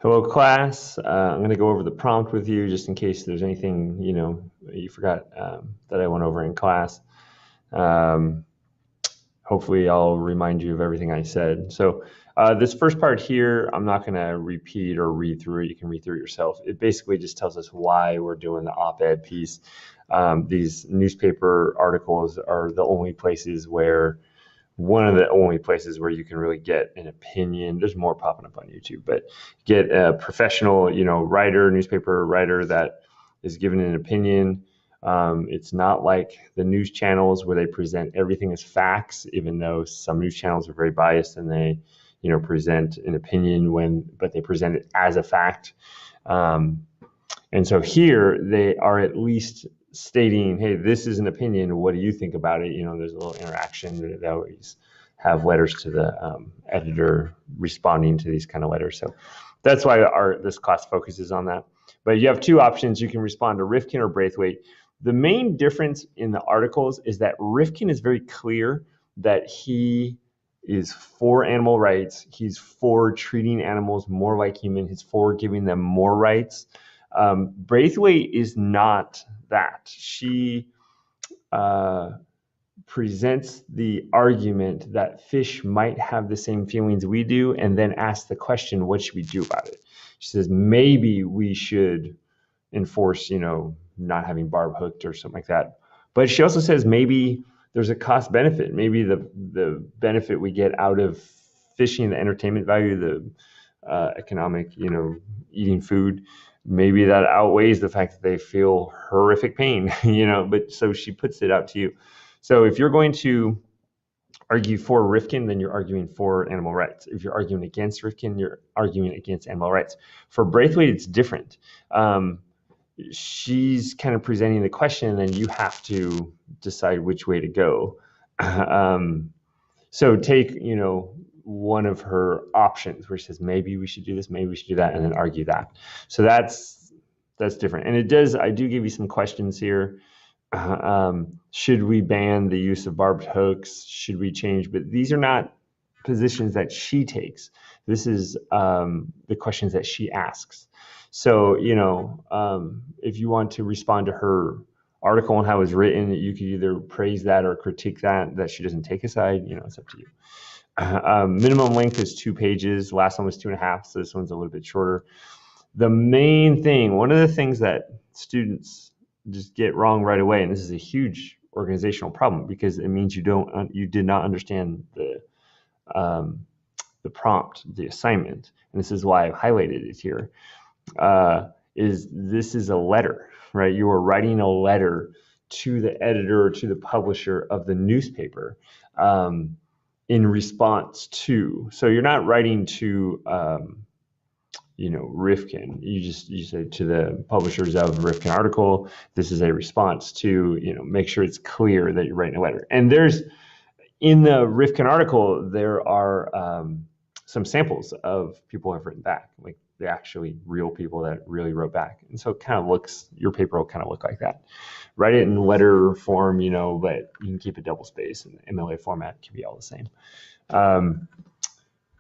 Hello, class. I'm going to go over the prompt with you just in case there's anything, you forgot that I went over in class. Um, Hopefully, I'll remind you of everything I said. So, this first part here, I'm not going to repeat or read through it. You can read through it yourself. It basically just tells us why we're doing the op-ed piece. These newspaper articles are the only places where one of the only places where you can really get an opinion. There's more popping up on YouTube, but get a professional, writer, newspaper writer that is giving an opinion. It's not like the news channels where they present everything as facts, even though some news channels are very biased and they, present an opinion but they present it as a fact. And so here they are at least stating, hey, this is an opinion. What do you think about it? There's a little interaction. They always have letters to the editor responding to these kind of letters. So that's why this class focuses on that. But you have two options. You can respond to Rifkin or Braithwaite. The main difference in the articles is that Rifkin is very clear that he is for animal rights. He's for treating animals more like human. He's for giving them more rights. Braithwaite is not that. She presents the argument that fish might have the same feelings we do, and then asks the question, what should we do about it? She says, maybe we should enforce, not having barb hooked or something like that. But she also says maybe there's a cost benefit. Maybe the benefit we get out of fishing, the entertainment value, the economic, eating food, maybe that outweighs the fact that they feel horrific pain, but so she puts it out to you. So if you're going to argue for Rifkin, then you're arguing for animal rights. If you're arguing against Rifkin, you're arguing against animal rights. For Braithwaite, it's different. She's kind of presenting the question, and then you have to decide which way to go. So take, one of her options where she says, maybe we should do this, maybe we should do that, and then argue that. So that's different. And I do give you some questions here. Should we ban the use of barbed hooks? Should we change? But these are not positions that she takes. This is the questions that she asks. So, if you want to respond to her article and how it was written, you could either praise that or critique that she doesn't take a side. It's up to you. Minimum length is 2 pages. Last one was 2.5, so this one's a little bit shorter. The main thing, one of the things that students just get wrong right away, and this is a huge organizational problem because it means you did not understand the prompt, the assignment, and this is why I've highlighted it here. This is a letter, right? You are writing a letter to the editor or to the publisher of the newspaper in response to. So you're not writing to Rifkin. You say to the publishers of Rifkin article, this is a response to, make sure it's clear that you're writing a letter. And in the Rifkin article, there are some samples of people who have written back, like the actually real people that really wrote back. And so your paper will kind of look like that. Write it in letter form, but you can keep it double space, and MLA format can be all the same.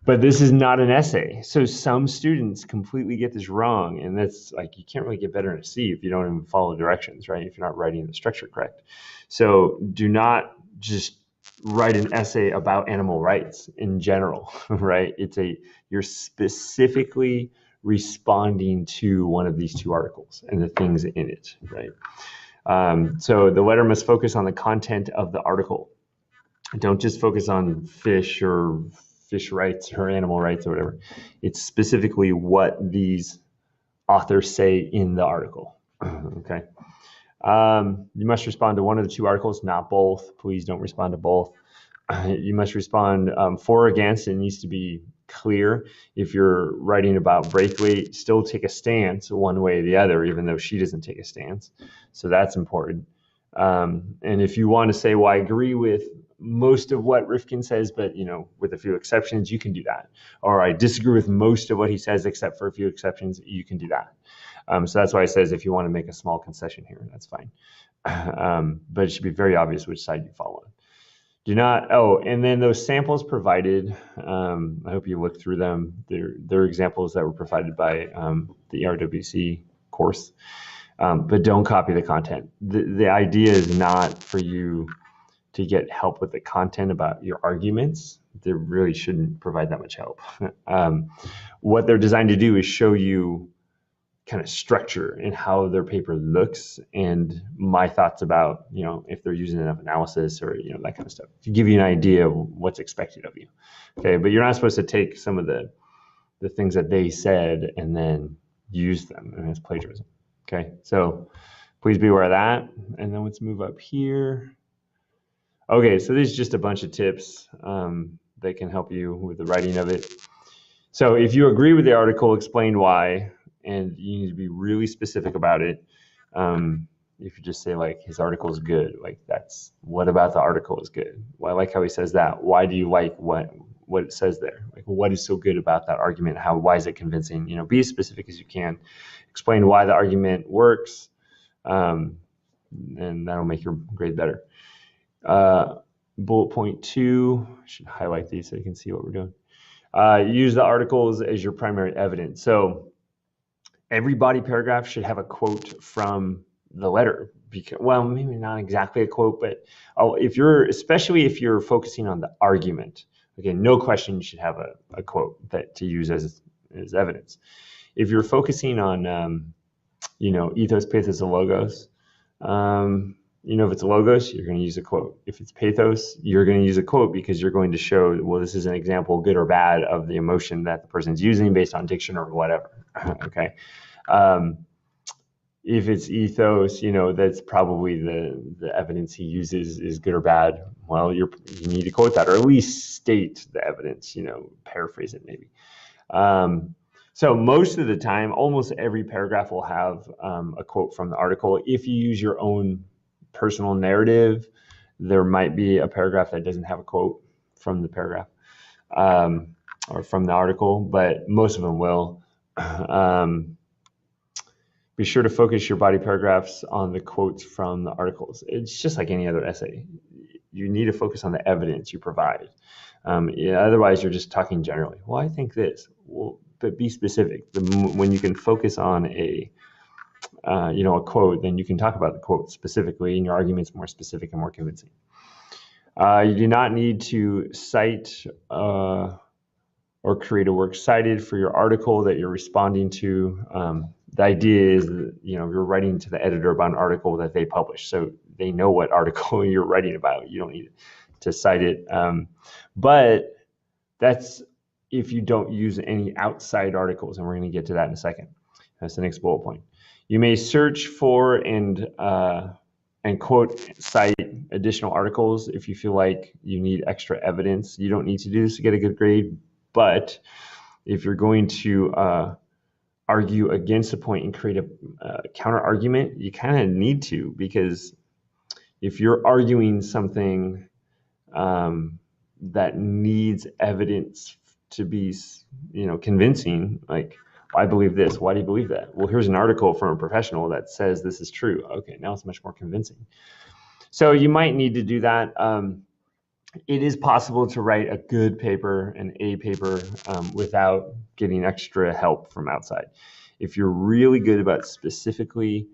But this is not an essay. So some students completely get this wrong. And that's like, you can't really get better in a C if you don't even follow directions, right? If you're not writing the structure correct. So do not just write an essay about animal rights in general, right? You're specifically responding to one of these two articles and the things in it, right? So the letter must focus on the content of the article. Don't just focus on fish or fish rights or animal rights or whatever. It's specifically what these authors say in the article. Okay. You must respond to one of the two articles, not both. Please don't respond to both. You must respond for or against. It needs to be clear. If you're writing about Braithwaite, still take a stance one way or the other, even though she doesn't take a stance. So that's important. And if you want to say, well, I agree with most of what Rifkin says, but with a few exceptions, you can do that. Or I disagree with most of what he says, except for a few exceptions, you can do that. So that's why it says if you want to make a small concession here, that's fine. But it should be very obvious which side you fall on. Do not, oh, and then those samples provided, I hope you look through them. They're examples that were provided by the ERWC course, but don't copy the content. The idea is not for you to get help with the content about your arguments. They really shouldn't provide that much help. What they're designed to do is show you kind of structure and how their paper looks and my thoughts about, if they're using enough analysis or, that kind of stuff, to give you an idea of what's expected of you. Okay. But you're not supposed to take some of the things that they said and then use them, and it's plagiarism. Okay. So please be aware of that. And then let's move up here. Okay. So this is just a bunch of tips that can help you with the writing of it. So if you agree with the article, explain why. And you need to be really specific about it. If you just say like his article is good, like that's what about the article is good? Well, I like how he says that. Why do you like what it says there? Like what is so good about that argument? Why is it convincing? Be as specific as you can. Explain why the argument works, and that'll make your grade better. Bullet point 2, I should highlight these so you can see what we're doing. Use the articles as your primary evidence. So every body paragraph should have a quote from the letter. Well, maybe not exactly a quote, but especially if you're focusing on the argument, okay, no question you should have a quote to use as evidence. If you're focusing on, ethos, pathos, and logos, if it's logos, you're going to use a quote. If it's pathos, you're going to use a quote because you're going to show, well, this is an example, good or bad, of the emotion that the person's using based on diction or whatever. Okay. If it's ethos, that's probably the evidence he uses is good or bad. Well, you need to quote that, or at least state the evidence, paraphrase it maybe. So most of the time, almost every paragraph will have a quote from the article. If you use your own personal narrative, there might be a paragraph that doesn't have a quote from the paragraph or from the article, but most of them will. Be sure to focus your body paragraphs on the quotes from the articles. It's just like any other essay. You need to focus on the evidence you provide. Otherwise, you're just talking generally. Well, I think this. Well, but be specific. When you can focus on a quote, then you can talk about the quote specifically, and your argument's more specific and more convincing. You do not need to cite or create a works cited for your article that you're responding to. The idea is that, you're writing to the editor about an article that they publish, so they know what article you're writing about. You don't need to cite it. But that's if you don't use any outside articles, and we're going to get to that in a second. That's the next bullet point. You may search for and quote cite additional articles if you feel like you need extra evidence. You don't need to do this to get a good grade, but if you're going to argue against a point and create a counter argument, you kind of need to, because if you're arguing something that needs evidence to be, convincing, like, I believe this. Why do you believe that? Well, here's an article from a professional that says this is true. Okay, now it's much more convincing. So you might need to do that. It is possible to write a good paper, an A paper, without getting extra help from outside. If you're really good about specifically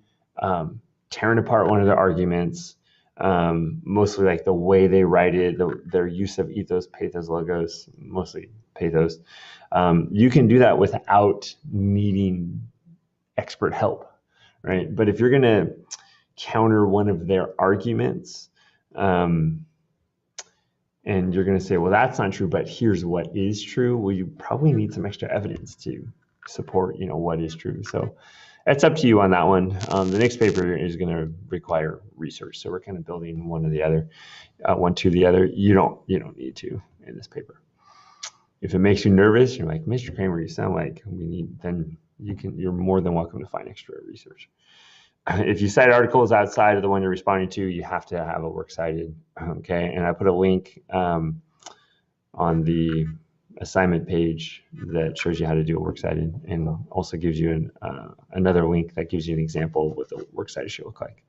tearing apart one of the arguments, mostly like the way they write it, their use of ethos, pathos, logos, mostly pathos, you can do that without needing expert help, right? But if you're going to counter one of their arguments, and you're going to say, well, that's not true, but here's what is true. Well, you probably need some extra evidence to support, what is true. So it's up to you on that one. The next paper is going to require research. So we're kind of building one to the other. You don't need to in this paper. If it makes you nervous, you're like, Mr. Kramer, you sound like then you're more than welcome to find extra research. If you cite articles outside of the one you're responding to, you have to have a works cited. Okay, and I put a link on the assignment page that shows you how to do a works cited, and also gives you another link that gives you an example of what the works cited should look like.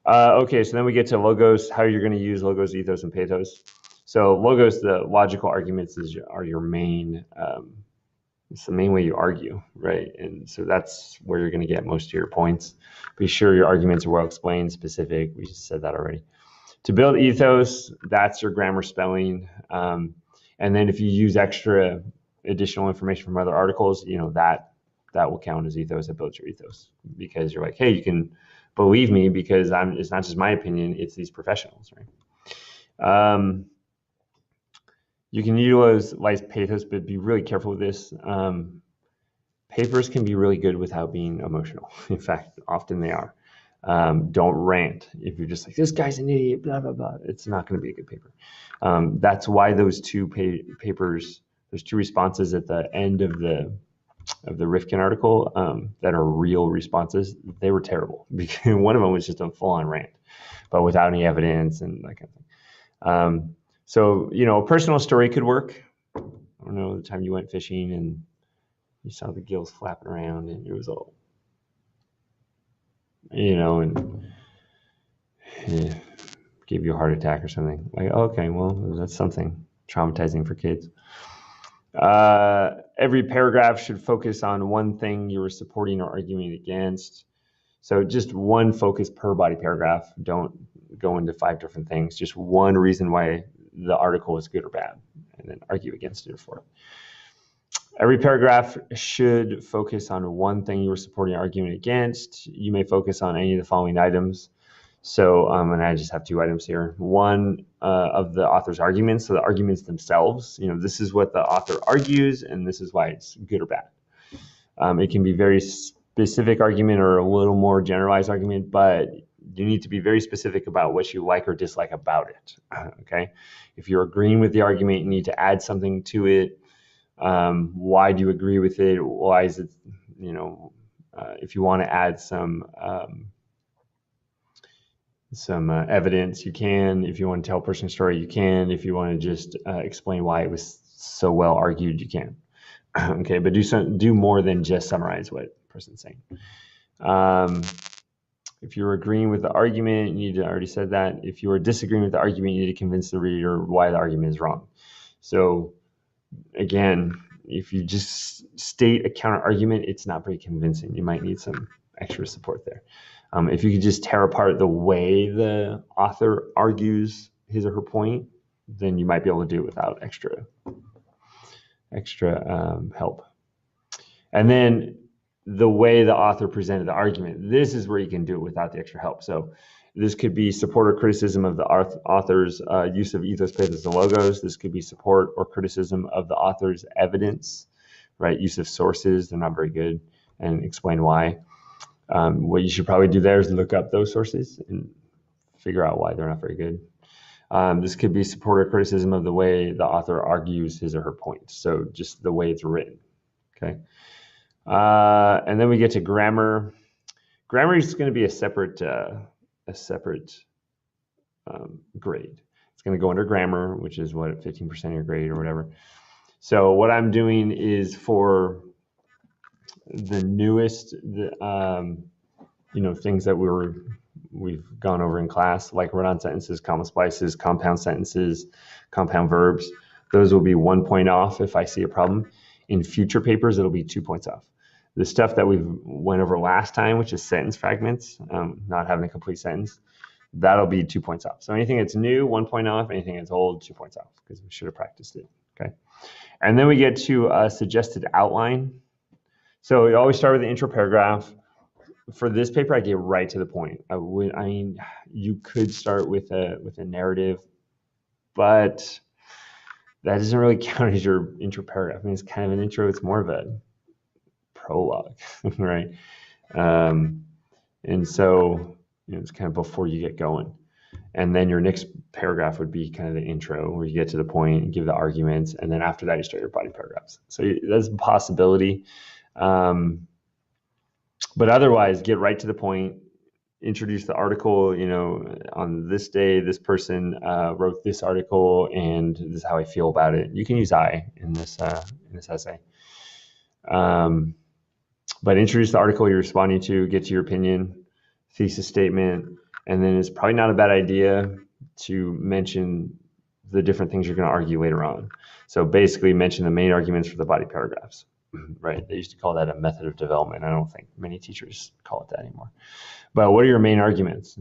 Okay, so then we get to logos, how you're going to use logos, ethos, and pathos. So logos, the logical arguments are your main, it's the main way you argue, right? And so that's where you're going to get most of your points. Be sure your arguments are well explained, specific. We just said that already. To build ethos, that's your grammar, spelling. And then if you use extra additional information from other articles, that will count as ethos. That builds your ethos because you're like, hey, you can believe me because it's not just my opinion, it's these professionals, right? You can utilize pathos, but be really careful with this. Papers can be really good without being emotional. In fact, often they are. Don't rant. If you're just like, this guy's an idiot, blah, blah, blah, it's not going to be a good paper. That's why those two papers, those two responses at the end of the Rifkin article that are real responses, they were terrible. Because one of them was just a full-on rant, but without any evidence and that kind of thing. So, a personal story could work. I don't know, the time you went fishing and you saw the gills flapping around and it was all, and yeah, gave you a heart attack or something. Like, okay, well, that's something traumatizing for kids. Every paragraph should focus on one thing you were supporting or arguing against. So just one focus per body paragraph. Don't go into 5 different things. Just one reason why the article is good or bad, and then argue against it or for it. Every paragraph should focus on one thing you were supporting or arguing against. You may focus on any of the following items. So, and I just have 2 items here. One of the author's arguments, so the arguments themselves, this is what the author argues, and this is why it's good or bad. It can be very specific argument or a little more generalized argument, but you need to be very specific about what you like or dislike about it, okay? If you're agreeing with the argument, you need to add something to it. Why do you agree with it? Why is it, if you want to add some evidence, you can. If you want to tell a person's story, you can. If you want to just explain why it was so well argued, you can. Okay, but do more than just summarize what the person's saying. If you're agreeing with the argument, you need to already said that. If you are disagreeing with the argument, you need to convince the reader why the argument is wrong. So again, if you just state a counter argument, it's not very convincing. You might need some extra support there. If you could just tear apart the way the author argues his or her point, then you might be able to do it without extra help. And then the way the author presented the argument, this is where you can do it without the extra help. So this could be support or criticism of the author's use of ethos, pathos, and logos. This could be support or criticism of the author's evidence, right? Use of sources, they're not very good, and explain why. What you should probably do there is look up those sources and figure out why they're not very good. This could be support or criticism of the way the author argues his or her point. So just the way it's written, okay? And then we get to grammar. Grammar is going to be a separate grade. It's going to go under grammar, which is what, 15% of your grade or whatever. So what I'm doing is for the newest, things that we've gone over in class, like run-on sentences, comma splices, compound sentences, compound verbs. Those will be 1 point off if I see a problem. In future papers, it'll be 2 points off. The stuff that we went over last time, which is sentence fragments, not having a complete sentence, that'll be 2 points off. So anything that's new, 1 point off. Anything that's old, 2 points off, because we should have practiced it, okay? And then we get to a suggested outline. So we always start with the intro paragraph. For this paper, I get right to the point. You could start with a narrative, but that doesn't really count as your intro paragraph. I mean, it's kind of an intro. It's more of a prologue, right? And so it's kind of before you get going. And then your next paragraph would be kind of the intro, where you get to the point, give the arguments, and then after that, you start your body paragraphs. So that's a possibility. But otherwise, get right to the point, introduce the article, on this day, this person wrote this article, and this is how I feel about it. You can use I in this essay. But introduce the article you're responding to, get to your opinion, thesis statement, And then it's probably not a bad idea to mention the different things you're going to argue later on. So basically mention the main arguments for the body paragraphs, right? They used to call that a method of development. I don't think many teachers call it that anymore. But what are your main arguments,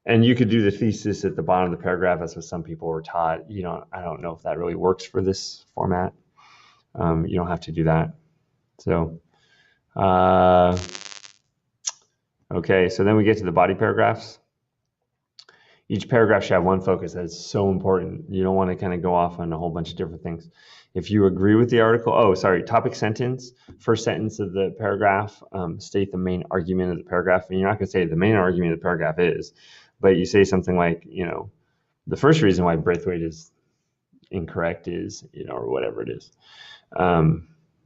and you could do the thesis at the bottom of the paragraph. That's what some people were taught. I don't know if that really works for this format. You don't have to do that. So, okay, so then we get to the body paragraphs. Each paragraph should have one focus. That's so important. You don't want to kind of go off on a whole bunch of different things. If you agree with the article, topic sentence, first sentence of the paragraph, state the main argument of the paragraph. And you're not going to say the main argument of the paragraph is, but you say something like, the first reason why Braithwaite is incorrect is, or whatever it is.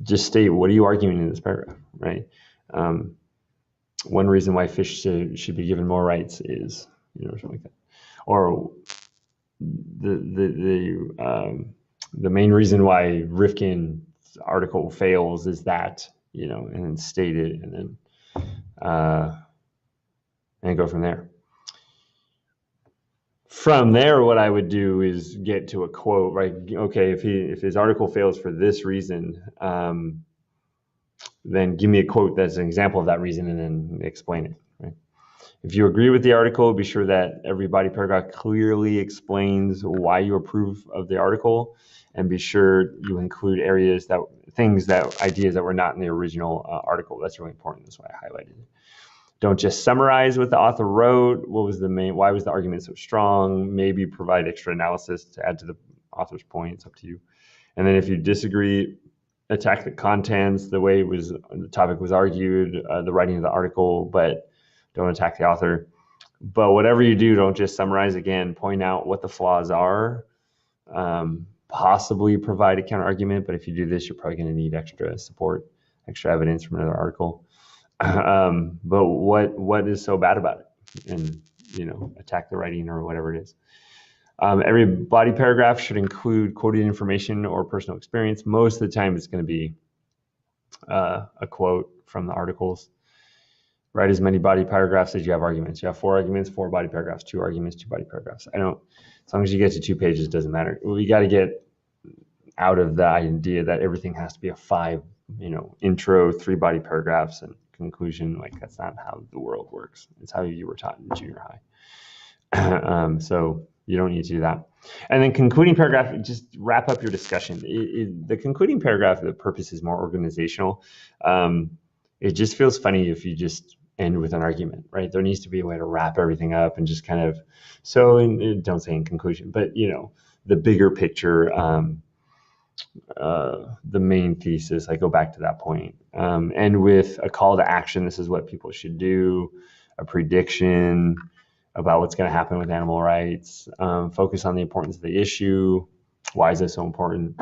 Just state, what are you arguing in this paragraph, right? One reason why fish should be given more rights is, something like that. Or the main reason why Rifkin's article fails is that, and then state it, and then go from there. From there, what I would do is get to a quote, right? Okay, if his article fails for this reason, then give me a quote that's an example of that reason, and then explain it. Right? If you agree with the article, be sure that every body paragraph clearly explains why you approve of the article, and be sure you include ideas that were not in the original article. That's really important. That's why I highlighted it. Don't just summarize what the author wrote. Why was the argument so strong? Maybe provide extra analysis to add to the author's point. It's up to you. And then if you disagree, attack the contents, the way the topic was argued, the writing of the article, but don't attack the author. But whatever you do, don't just summarize. Again, point out what the flaws are, possibly provide a counter argument. But if you do this, you're probably going to need extra support, extra evidence from another article. But what is so bad about it? And, attack the writing or whatever it is. Every body paragraph should include quoted information or personal experience. Most of the time, it's going to be a quote from the articles. Write as many body paragraphs as you have arguments. You have 4 arguments, 4 body paragraphs, 2 arguments, 2 body paragraphs. As long as you get to 2 pages, it doesn't matter. We got to get out of the idea that everything has to be a 5, intro, 3 body paragraphs and conclusion. Like, that's not how the world works. It's how you were taught in junior high. So you don't need to do that. And then concluding paragraph, just wrap up your discussion. The concluding paragraph, the purpose is more organizational. It just feels funny if you just end with an argument, right? There needs to be a way to wrap everything up and just kind of, don't say in conclusion, but the bigger picture, the main thesis, I go back to that point. And with a call to action, this is what people should do, a prediction about what's going to happen with animal rights, focus on the importance of the issue. Why is this so important?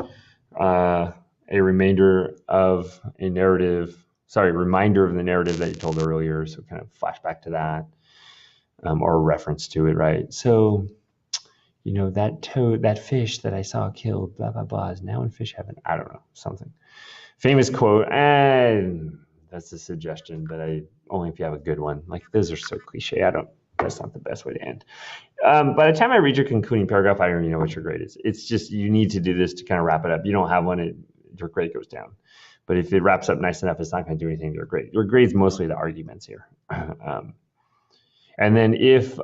A reminder of the narrative that you told earlier. So kind of flashback to that, or a reference to it, right? So, that fish that I saw killed, blah, blah, blah, is now in fish heaven. I don't know, something. Famous quote, and that's a suggestion, but only if you have a good one. Like, those are so cliche. That's not the best way to end. By the time I read your concluding paragraph, I don't even know what your grade is. It's just, you need to do this to kind of wrap it up. You don't have one, your grade goes down. But if it wraps up nice enough, it's not going to do anything to your grade. Your grade's mostly the arguments here. And then if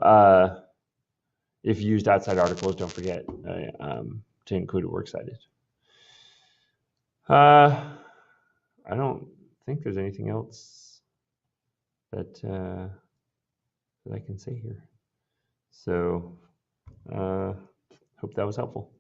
used outside articles, don't forget to include a works cited. I don't think there's anything else that I can say here. So hope that was helpful.